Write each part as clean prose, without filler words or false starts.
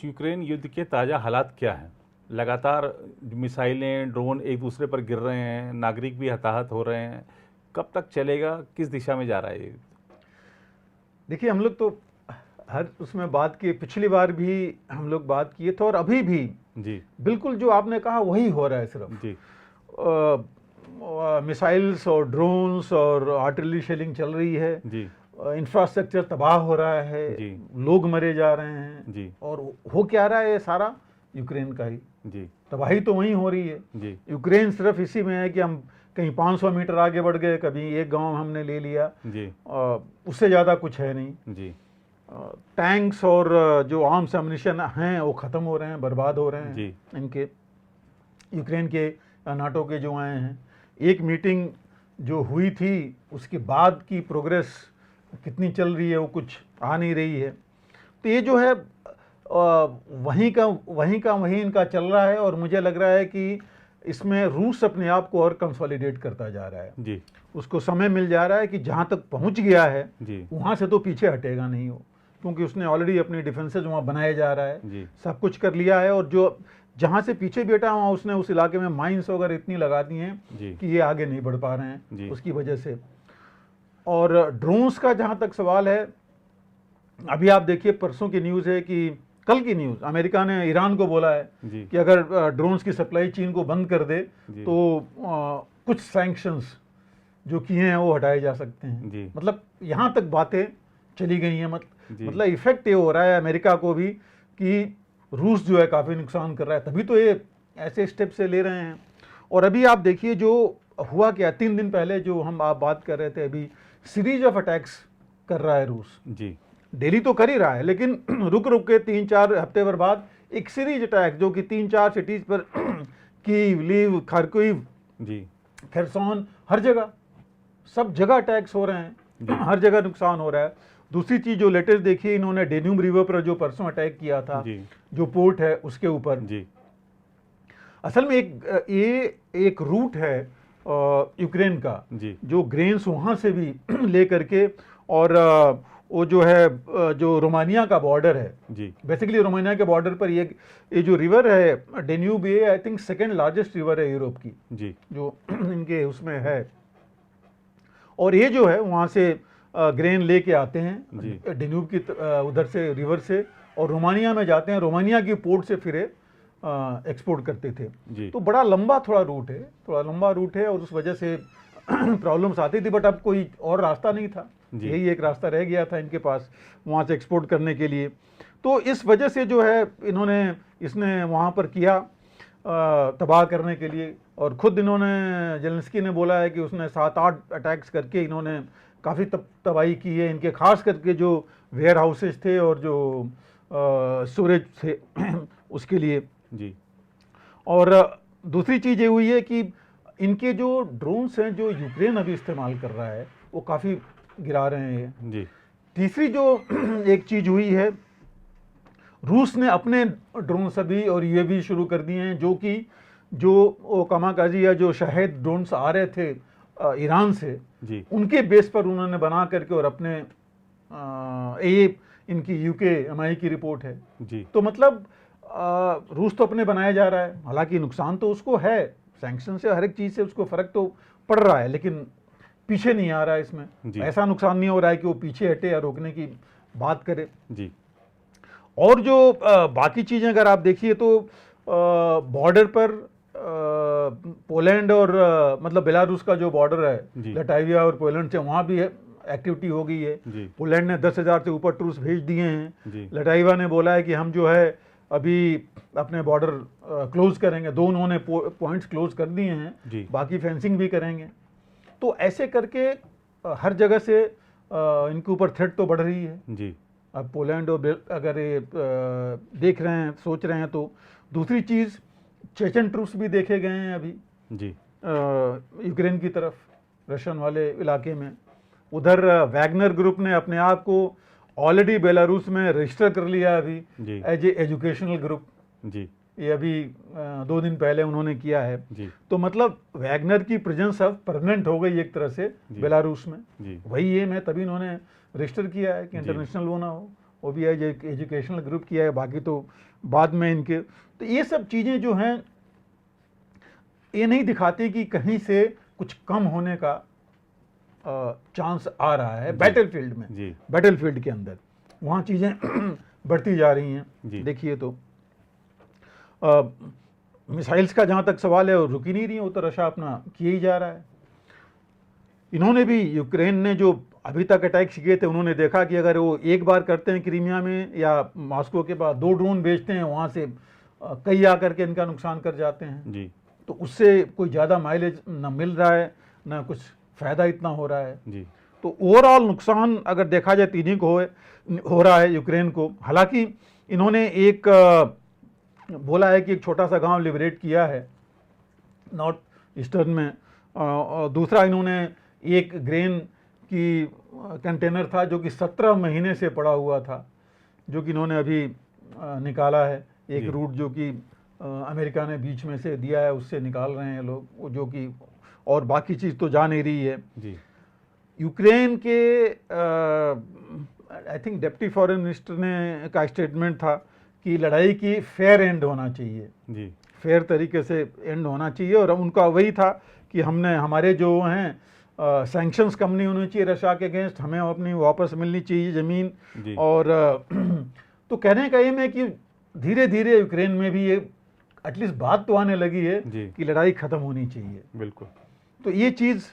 रूस यूक्रेन युद्ध के ताज़ा हालात क्या हैं? लगातार मिसाइलें, ड्रोन एक दूसरे पर गिर रहे हैं, नागरिक भी हताहत हो रहे हैं। कब तक चलेगा? किस दिशा में जा रहा है ये? देखिए, हम लोग तो हर उसमें बात की, पिछली बार भी हम लोग बात किए थे और अभी भी जी बिल्कुल जो आपने कहा वही हो रहा है। सिर्फ जी मिसाइल्स और ड्रोन्स और आर्टिलरी शेलिंग चल रही है, जी इंफ्रास्ट्रक्चर तबाह हो रहा है, जी लोग मरे जा रहे हैं। जी और हो क्या रहा है? ये सारा यूक्रेन का ही जी तबाही तो वहीं हो रही है। जी यूक्रेन सिर्फ इसी में है कि हम कहीं 500 मीटर आगे बढ़ गए, कभी एक गांव हमने ले लिया, जी उससे ज़्यादा कुछ है नहीं। जी टैंक्स और जो आर्म्स एम्युनिशन हैं वो ख़त्म हो रहे हैं, बर्बाद हो रहे हैं जी इनके, यूक्रेन के, नाटो के जो आए हैं। एक मीटिंग जो हुई थी उसके बाद की प्रोग्रेस कितनी चल रही है वो कुछ आ नहीं रही है। तो ये जो है वहीं इनका चल रहा है और मुझे लग रहा है कि इसमें रूस अपने आप को और कंसोलिडेट करता जा रहा है। जी उसको समय मिल जा रहा है कि जहाँ तक पहुँच गया है जी वहाँ से तो पीछे हटेगा नहीं वो, क्योंकि उसने ऑलरेडी अपनी डिफेंसेज वहाँ बनाए जा रहा है, जी सब कुछ कर लिया है। और जो जहाँ से पीछे बैठा वहाँ उसने उस इलाके में माइंस वगैरह इतनी लगा दी हैं जी कि ये आगे नहीं बढ़ पा रहे जी। हैं उसकी वजह से। और ड्रोन्स का जहाँ तक सवाल है, अभी आप देखिए परसों की न्यूज़ है कि कल की न्यूज़, अमेरिका ने ईरान को बोला है जी कि अगर ड्रोन्स की सप्लाई चीन को बंद कर दे जी। तो कुछ सैंक्शंस जो किए हैं वो हटाए जा सकते हैं। जी मतलब यहाँ तक बातें चली गई हैं। जी। मतलब इफेक्ट ये हो रहा है अमेरिका को भी कि रूस जो है काफ़ी नुकसान कर रहा है, तभी तो ये ऐसे स्टेप से ले रहे हैं। और अभी आप देखिए जो हुआ क्या, 3 दिन पहले जो आप बात कर रहे थे, अभी सीरीज ऑफ अटैक्स कर रहा है रूस। जी डेली तो कर ही रहा है, लेकिन रुक रुक के 3-4 हफ्ते भर बाद एक सीरीज अटैक जो कि 3-4 सिटीज पर कीव, लीव, खारकिव, जी खेरसोन, हर जगह, सब जगह अटैक्स हो रहे हैं, हर जगह नुकसान हो रहा है। दूसरी चीज़ जो लेटेस्ट देखी, इन्होंने डेन्यूब रिवर पर जो परसों अटैक किया था, जी जो पोर्ट है उसके ऊपर, जी असल में एक रूट है यूक्रेन का, जी जो ग्रेन्स वहाँ से भी ले करके, और वो जो है जो रोमानिया का बॉर्डर है, जी बेसिकली रोमानिया के बॉर्डर पर ये जो रिवर है डेन्यूब, ये I think second largest river है यूरोप की, जी जो इनके उसमें है। और ये जो है वहाँ से ग्रेन लेके आते हैं डेन्यूब की उधर से, रिवर से, और रोमानिया में जाते हैं, रोमानिया की पोर्ट से फिर एक्सपोर्ट करते थे। जी तो बड़ा लंबा थोड़ा लंबा रूट है और उस वजह से प्रॉब्लम्स आती थी, बट अब कोई और रास्ता नहीं था, यही एक रास्ता रह गया था इनके पास वहाँ से एक्सपोर्ट करने के लिए। तो इस वजह से जो है इसने वहाँ पर किया तबाह करने के लिए। और ख़ुद इन्होंने, जेलेंस्की ने बोला है कि उसने 7-8 अटैक्स करके इन्होंने काफ़ी तबाही की है इनके, खास करके जो वेयर हाउसेज थे और जो स्टोरेज थे उसके लिए। जी और दूसरी चीज़ ये हुई है कि इनके जो ड्रोन्स हैं जो यूक्रेन अभी इस्तेमाल कर रहा है वो काफ़ी गिरा रहे हैं जी तीसरी जो एक चीज़ हुई है, रूस ने अपने ड्रोन्स अभी और यूएवी शुरू कर दिए हैं, जो कामाकाजी या जो शाहिद ड्रोन्स आ रहे थे ईरान से, जी उनके बेस पर उन्होंने बना करके, और अपने ये इनकी यूके की रिपोर्ट है। जी तो मतलब रूस तो अपने बनाया जा रहा है, हालांकि नुकसान तो उसको है, सैंक्शन से हर एक चीज़ से उसको फ़र्क तो पड़ रहा है, लेकिन पीछे नहीं आ रहा है इसमें। ऐसा नुकसान नहीं हो रहा है कि वो पीछे हटे या रोकने की बात करे। जी और जो बाकी चीज़ें अगर आप देखिए तो बॉर्डर पर पोलैंड और मतलब बेलारूस का जो बॉर्डर है, लटाविया और पोलैंड से, वहाँ भी एक्टिविटी हो गई है। पोलैंड ने 10,000 से ऊपर ट्रूप्स भेज दिए हैं। लटाविया ने बोला है कि हम जो है अभी अपने बॉर्डर क्लोज करेंगे, 2 उन्होंने पॉइंट्स क्लोज कर दिए हैं, बाकी फेंसिंग भी करेंगे। तो ऐसे करके हर जगह से इनके ऊपर थ्रेट तो बढ़ रही है जी। अब पोलैंड और अगर ये देख रहे हैं, सोच रहे हैं, तो दूसरी चीज़ चेचन ट्रूप्स भी देखे गए हैं अभी जी यूक्रेन की तरफ, रशियन वाले इलाके में। उधर वैगनर ग्रुप ने अपने आप को ऑलरेडी बेलारूस में रजिस्टर कर लिया अभी एज ए एजुकेशनल ग्रुप जी। ये अभी 2 दिन पहले उन्होंने किया है जी। तो मतलब वैगनर की प्रेजेंस अब परमानेंट हो गई एक तरह से बेलारूस में जी। वही एम है, तभी इन्होंने रजिस्टर किया है कि इंटरनेशनल वो ना हो। वो भी एज एजुकेशनल ग्रुप किया है, बाकी तो बाद में इनके। तो ये सब चीज़ें जो हैं ये नहीं दिखाती कि कहीं से कुछ कम होने का चांस आ रहा है बैटलफील्ड में, बैटलफील्ड के अंदर वहाँ चीज़ें बढ़ती जा रही हैं। देखिए तो मिसाइल्स का जहाँ तक सवाल है वो रुक ही नहीं रही है, वो तो रशिया अपना किए ही जा रहा है। इन्होंने भी, यूक्रेन ने जो अभी तक अटैक्स किए थे, उन्होंने देखा कि अगर वो एक बार करते हैं क्रीमिया में या मॉस्को के पास 2 ड्रोन भेजते हैं, वहाँ से कई आकर के इनका नुकसान कर जाते हैं जी। तो उससे कोई ज़्यादा माइलेज ना मिल रहा है ना कुछ फ़ायदा इतना हो रहा है जी। तो ओवरऑल नुकसान अगर देखा जाए तीनों को हो रहा है यूक्रेन को। हालांकि इन्होंने एक बोला है कि एक छोटा सा गांव लिबरेट किया है नॉर्थ ईस्टर्न में, और दूसरा इन्होंने एक ग्रेन की कंटेनर था जो कि 17 महीने से पड़ा हुआ था, जो कि इन्होंने अभी निकाला है। एक रूट जो कि अमेरिका ने बीच में से दिया है, उससे निकाल रहे हैं लोग, जो कि और बाकी चीज़ तो जा नहीं रही है जी। यूक्रेन के I think deputy foreign minister ने का स्टेटमेंट था कि लड़ाई की फेयर एंड होना चाहिए जी, फेयर तरीके से एंड होना चाहिए। और उनका वही था कि हमने हमारे जो हैं सैंक्शंस कम नहीं होनी चाहिए रशिया के अगेंस्ट, हमें अपनी वापस मिलनी चाहिए ज़मीन। और तो कहने का एम है कि धीरे धीरे यूक्रेन में भी ये एटलीस्ट बात तो आने लगी है कि लड़ाई ख़त्म होनी चाहिए। बिल्कुल, तो ये चीज़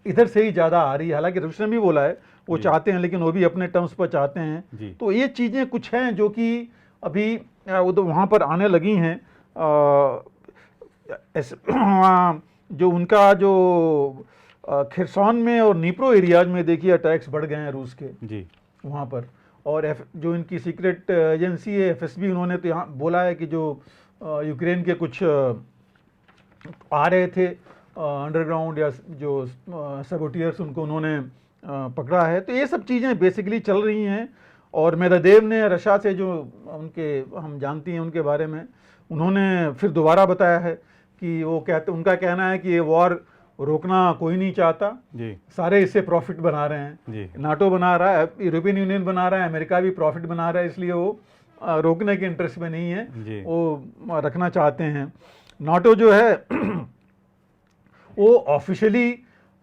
इधर से ही ज़्यादा आ रही है। हालांकि रूस ने भी बोला है वो चाहते हैं, लेकिन वो भी अपने टर्म्स पर चाहते हैं। तो ये चीज़ें कुछ हैं जो कि अभी वो तो वहाँ पर आने लगी हैं। जो उनका जो खिरसॉन में और नीप्रो एरियाज में देखिए अटैक्स बढ़ गए हैं रूस के जी वहाँ पर। और जो इनकी सीक्रेट एजेंसी है FSB, उन्होंने तो यहाँ बोला है कि जो यूक्रेन के कुछ आ रहे थे अंडरग्राउंड या जो सबोटियर्स, उनको उन्होंने पकड़ा है। तो ये सब चीज़ें बेसिकली चल रही हैं। और मेदवेदेव ने रशिया से जो उनके हम जानती हैं उनके बारे में, उन्होंने फिर दोबारा बताया है कि वो कहते, उनका कहना है कि ये वॉर रोकना कोई नहीं चाहता जी, सारे इससे प्रॉफिट बना रहे हैं जी। नाटो बना रहा है, यूरोपियन यूनियन बना रहा है, अमेरिका भी प्रॉफिट बना रहा है, इसलिए वो रोकने के इंटरेस्ट में नहीं है, वो रखना चाहते हैं। नाटो जो है वो ऑफिशियली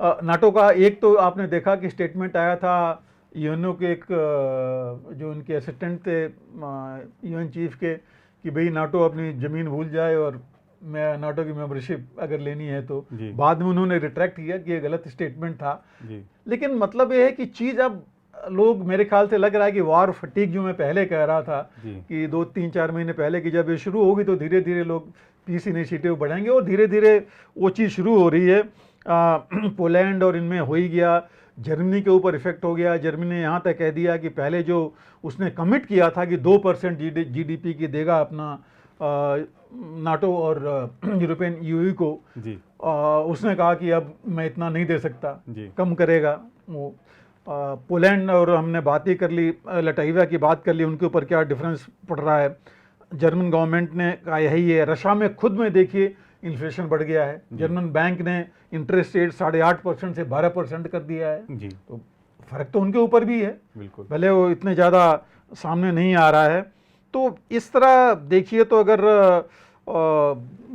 नाटो का एक तो आपने देखा कि स्टेटमेंट आया था यूएनओ के एक जो उनके असिस्टेंट थे UN चीफ के, कि भाई नाटो अपनी ज़मीन भूल जाए और मैं नाटो की मेंबरशिप अगर लेनी है तो। बाद में उन्होंने रिट्रैक्ट किया कि ये गलत स्टेटमेंट था जी। लेकिन मतलब ये है कि चीज़ अब लोग, मेरे ख्याल से लग रहा है कि वॉर फटीक जो मैं पहले कह रहा था कि 2-3-4 महीने पहले कि जब ये शुरू होगी तो धीरे धीरे लोग पीस इनिशिएटिव बढ़ाएंगे, और धीरे धीरे वो चीज़ शुरू हो रही है। पोलैंड और इनमें हो ही गया, जर्मनी के ऊपर इफेक्ट हो गया। जर्मनी ने यहाँ तक कह दिया कि पहले जो उसने कमिट किया था कि 2% GDP की देगा अपना नाटो और यूरोपियन यूई को जी। उसने कहा कि अब मैं इतना नहीं दे सकता, कम करेगा वो। पोलैंड और हमने बात ही कर ली, लटाइवा की बात कर ली, उनके ऊपर क्या डिफरेंस पड़ रहा है। जर्मन गवर्नमेंट ने कहा यही है। रशिया में खुद में देखिए इन्फ्लेशन बढ़ गया है, जर्मन बैंक ने इंटरेस्ट रेट 8.5% से 12% कर दिया है जी। तो फर्क तो उनके ऊपर भी है, बिल्कुल, भले वो इतने ज़्यादा सामने नहीं आ रहा है। तो इस तरह देखिए तो अगर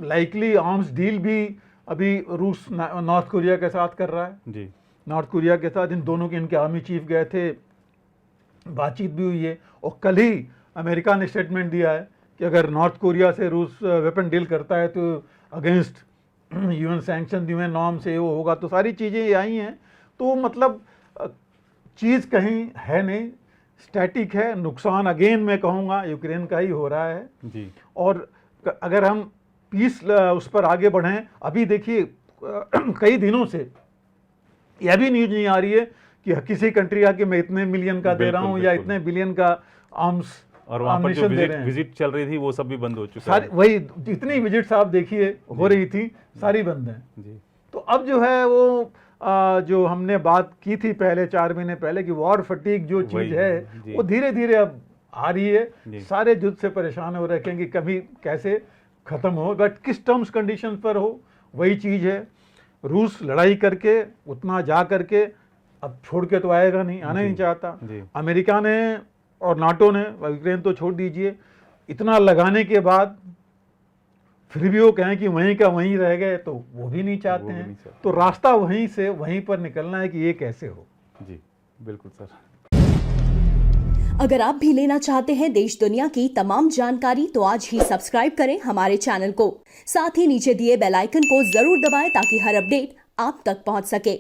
लाइकली आर्म्स डील भी अभी रूस नॉर्थ कोरिया के साथ कर रहा है जी। नॉर्थ कोरिया के साथ इन दोनों के, इनके आर्मी चीफ गए थे, बातचीत भी हुई है। और कल ही अमेरिका ने स्टेटमेंट दिया है कि अगर नॉर्थ कोरिया से रूस वेपन डील करता है तो against UN sanction, UN norm से वो होगा। तो सारी चीज़ें आई हैं। तो मतलब चीज़ कहीं है नहीं, स्टैटिक है। नुकसान अगेन मैं कहूँगा यूक्रेन का ही हो रहा है जी। और अगर हम पीस उस पर आगे बढ़ें, अभी देखिए कई दिनों से यह भी न्यूज नहीं आ रही है कि किसी कंट्री आके मैं इतने मिलियन का दे रहा हूँ या इतने बिलियन का आर्म्स, और वहाँ पर जो विजिट चल रही थी वो सब भी बंद हो चुका है। वही जितनी विजिट्स आप देखिए हो रही थी सारी बंद हैं जी। तो अब जो है वो जो हमने बात की थी पहले 4 महीने पहले कि वॉर फटीक जो चीज़ है वो धीरे धीरे अब आ रही है। सारे युद्ध से परेशान हो रखे हैं कि कभी कैसे ख़त्म हो, बट किस टर्म्स कंडीशन पर हो, वही चीज़ है। रूस लड़ाई करके उतना जा करके अब छोड़ के तो आएगा नहीं, आना नहीं चाहता। अमेरिका ने और नाटो ने, यूक्रेन तो छोड़ दीजिए, इतना लगाने के बाद फिर भी वो कहें कि वहीं का वहीं रह गए, तो वो भी नहीं चाहते हैं। तो रास्ता वहीं से वहीं पर निकलना है कि ये कैसे हो। जी बिल्कुल सर। अगर आप भी लेना चाहते हैं देश दुनिया की तमाम जानकारी तो आज ही सब्सक्राइब करें हमारे चैनल को। साथ ही नीचे दिए बेल आइकन को जरूर दबाएं ताकि हर अपडेट आप तक पहुंच सके।